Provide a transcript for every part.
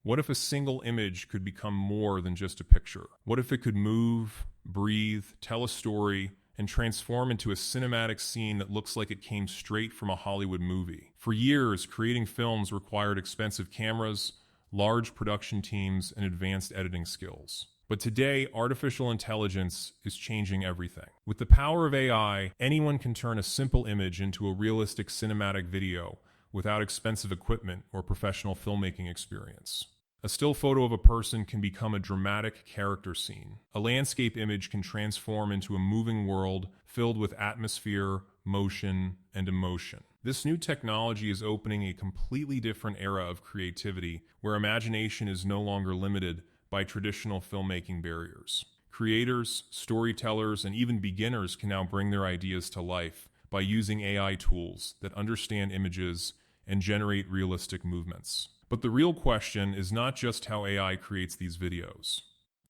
What if a single image could become more than just a picture? What if it could move, breathe, tell a story, and transform into a cinematic scene that looks like it came straight from a Hollywood movie? For years, creating films required expensive cameras, large production teams, and advanced editing skills. But today, artificial intelligence is changing everything. With the power of AI, anyone can turn a simple image into a realistic cinematic video without expensive equipment or professional filmmaking experience. A still photo of a person can become a dramatic character scene. A landscape image can transform into a moving world filled with atmosphere, motion, and emotion. This new technology is opening a completely different era of creativity where imagination is no longer limited by traditional filmmaking barriers. Creators, storytellers, and even beginners can now bring their ideas to life by using AI tools that understand images and generate realistic movements. But the real question is not just how AI creates these videos.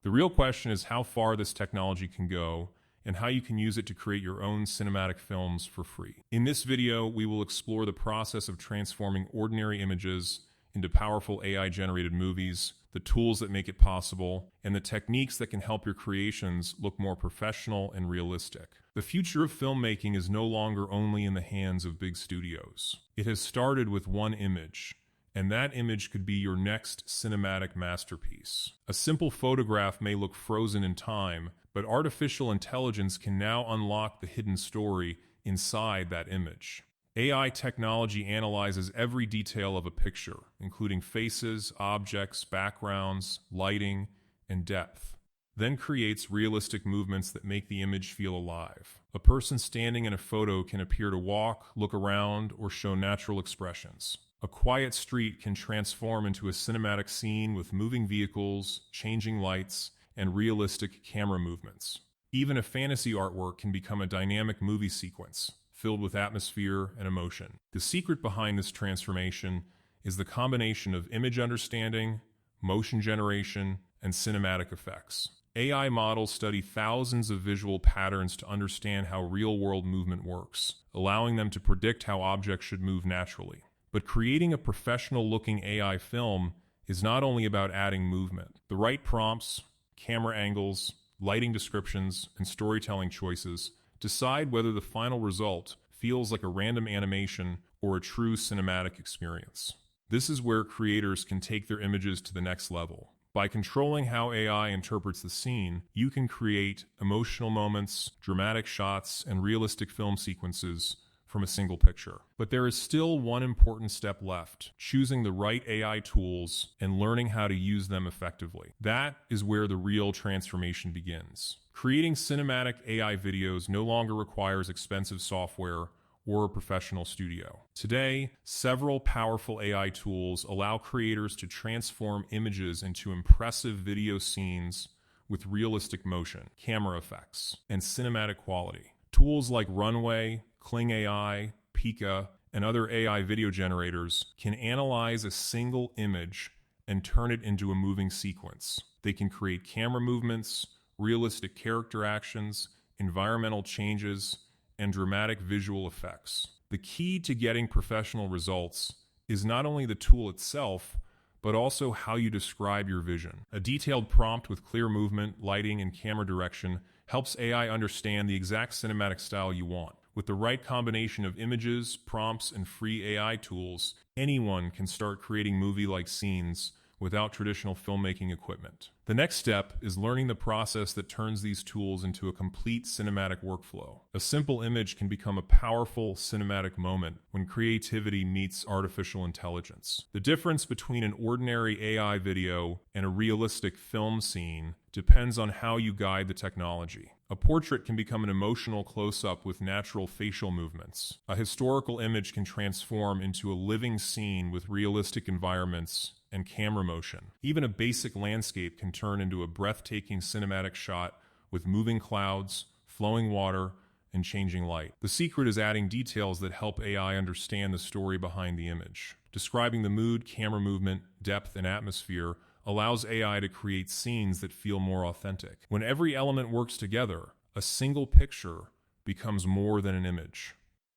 The real question is how far this technology can go and how you can use it to create your own cinematic films for free. In this video, we will explore the process of transforming ordinary images into powerful AI-generated movies, the tools that make it possible, and the techniques that can help your creations look more professional and realistic. The future of filmmaking is no longer only in the hands of big studios. It has started with one image, and that image could be your next cinematic masterpiece. A simple photograph may look frozen in time, but artificial intelligence can now unlock the hidden story inside that image. AI technology analyzes every detail of a picture, including faces, objects, backgrounds, lighting, and depth, then creates realistic movements that make the image feel alive. A person standing in a photo can appear to walk, look around, or show natural expressions. A quiet street can transform into a cinematic scene with moving vehicles, changing lights, and realistic camera movements. Even a fantasy artwork can become a dynamic movie sequence, filled with atmosphere and emotion. The secret behind this transformation is the combination of image understanding, motion generation, and cinematic effects. AI models study thousands of visual patterns to understand how real-world movement works, allowing them to predict how objects should move naturally. But creating a professional-looking AI film is not only about adding movement. The right prompts, camera angles, lighting descriptions, and storytelling choices decide whether the final result feels like a random animation or a true cinematic experience. This is where creators can take their images to the next level. By controlling how AI interprets the scene, you can create emotional moments, dramatic shots, and realistic film sequences from a single picture. But there is still one important step left: choosing the right AI tools and learning how to use them effectively. That is where the real transformation begins. Creating cinematic AI videos no longer requires expensive software or a professional studio. Today, several powerful AI tools allow creators to transform images into impressive video scenes with realistic motion, camera effects, and cinematic quality. Tools like Runway, Kling AI, Pika, and other AI video generators can analyze a single image and turn it into a moving sequence. They can create camera movements, realistic character actions, environmental changes, and dramatic visual effects. The key to getting professional results is not only the tool itself, but also how you describe your vision. A detailed prompt with clear movement, lighting, and camera direction helps AI understand the exact cinematic style you want. With the right combination of images, prompts, and free AI tools, anyone can start creating movie-like scenes without traditional filmmaking equipment. The next step is learning the process that turns these tools into a complete cinematic workflow. A simple image can become a powerful cinematic moment when creativity meets artificial intelligence. The difference between an ordinary AI video and a realistic film scene depends on how you guide the technology. A portrait can become an emotional close-up with natural facial movements. A historical image can transform into a living scene with realistic environments and camera motion. Even a basic landscape can turn into a breathtaking cinematic shot with moving clouds, flowing water, and changing light. The secret is adding details that help AI understand the story behind the image. Describing the mood, camera movement, depth, and atmosphere allows AI to create scenes that feel more authentic. When every element works together, a single picture becomes more than an image.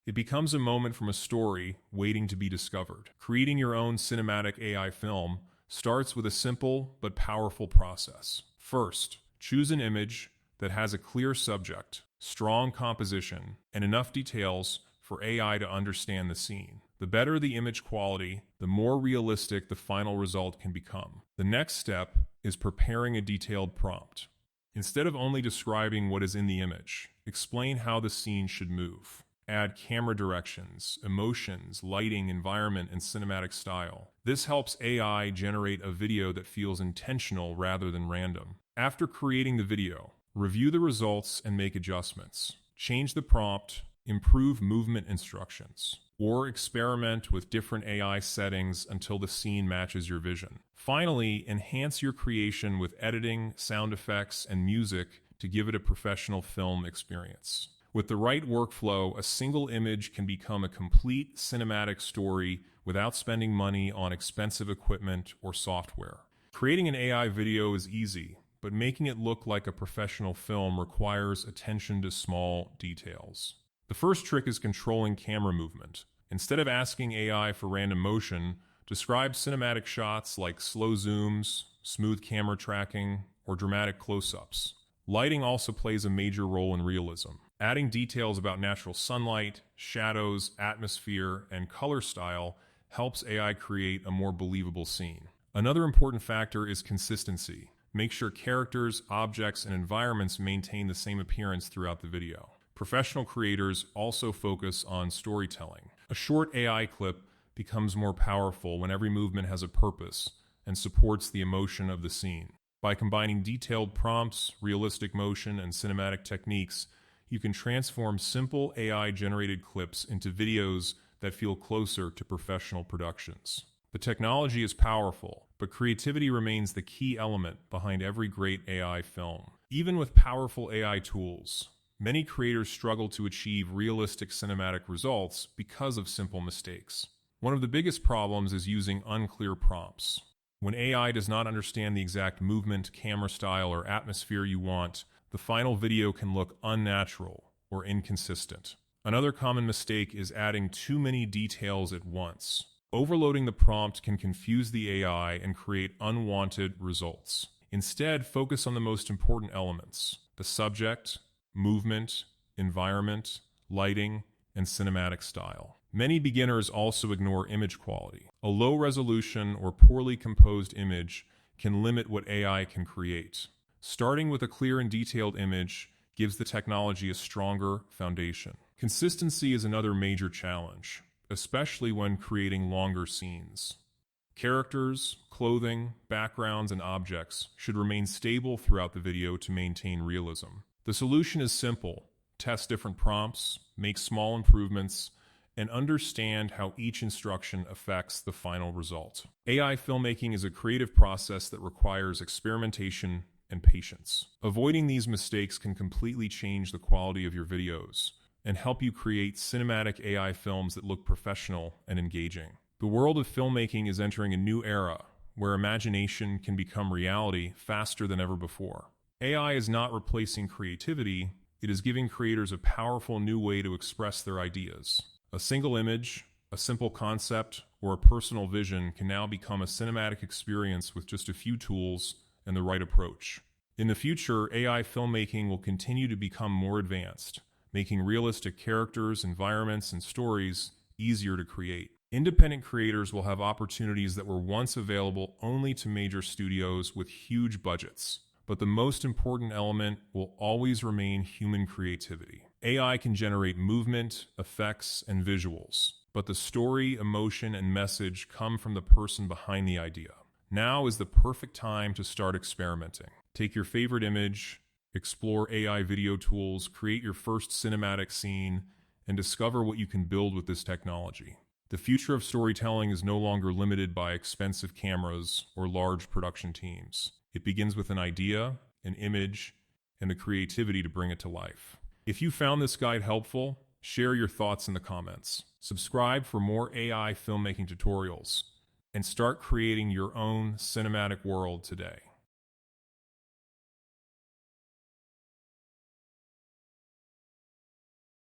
It becomes a moment from a story waiting to be discovered. Creating your own cinematic AI film starts with a simple but powerful process. First, choose an image that has a clear subject, strong composition, and enough details for AI to understand the scene. The better the image quality, the more realistic the final result can become. The next step is preparing a detailed prompt. Instead of only describing what is in the image, explain how the scene should move. Add camera directions, emotions, lighting, environment, and cinematic style. This helps AI generate a video that feels intentional rather than random. After creating the video, review the results and make adjustments. Change the prompt, improve movement instructions, or experiment with different AI settings until the scene matches your vision. Finally, enhance your creation with editing, sound effects, and music to give it a professional film experience. With the right workflow, a single image can become a complete cinematic story without spending money on expensive equipment or software. Creating an AI video is easy, but making it look like a professional film requires attention to small details. The first trick is controlling camera movement. Instead of asking AI for random motion, describe cinematic shots like slow zooms, smooth camera tracking, or dramatic close-ups. Lighting also plays a major role in realism. Adding details about natural sunlight, shadows, atmosphere, and color style helps AI create a more believable scene. Another important factor is consistency. Make sure characters, objects, and environments maintain the same appearance throughout the video. Professional creators also focus on storytelling. A short AI clip becomes more powerful when every movement has a purpose and supports the emotion of the scene. By combining detailed prompts, realistic motion, and cinematic techniques, you can transform simple AI-generated clips into videos that feel closer to professional productions. The technology is powerful, but creativity remains the key element behind every great AI film. Even with powerful AI tools, many creators struggle to achieve realistic cinematic results because of simple mistakes. One of the biggest problems is using unclear prompts. When AI does not understand the exact movement, camera style, or atmosphere you want, the final video can look unnatural or inconsistent. Another common mistake is adding too many details at once. Overloading the prompt can confuse the AI and create unwanted results. Instead, focus on the most important elements: the subject, movement, environment, lighting, and cinematic style. Many beginners also ignore image quality. A low resolution or poorly composed image can limit what AI can create. Starting with a clear and detailed image gives the technology a stronger foundation. Consistency is another major challenge, especially when creating longer scenes. Characters, clothing, backgrounds, and objects should remain stable throughout the video to maintain realism. The solution is simple: test different prompts, make small improvements, and understand how each instruction affects the final result. AI filmmaking is a creative process that requires experimentation and patience. Avoiding these mistakes can completely change the quality of your videos and help you create cinematic AI films that look professional and engaging. The world of filmmaking is entering a new era where imagination can become reality faster than ever before. AI is not replacing creativity, it is giving creators a powerful new way to express their ideas. A single image, a simple concept, or a personal vision can now become a cinematic experience with just a few tools and the right approach. In the future, AI filmmaking will continue to become more advanced, making realistic characters, environments, and stories easier to create. Independent creators will have opportunities that were once available only to major studios with huge budgets. But the most important element will always remain human creativity. AI can generate movement, effects, and visuals, but the story, emotion, and message come from the person behind the idea. Now is the perfect time to start experimenting. Take your favorite image, explore AI video tools, create your first cinematic scene, and discover what you can build with this technology. The future of storytelling is no longer limited by expensive cameras or large production teams. It begins with an idea, an image, and the creativity to bring it to life. If you found this guide helpful, share your thoughts in the comments. Subscribe for more AI filmmaking tutorials, and start creating your own cinematic world today.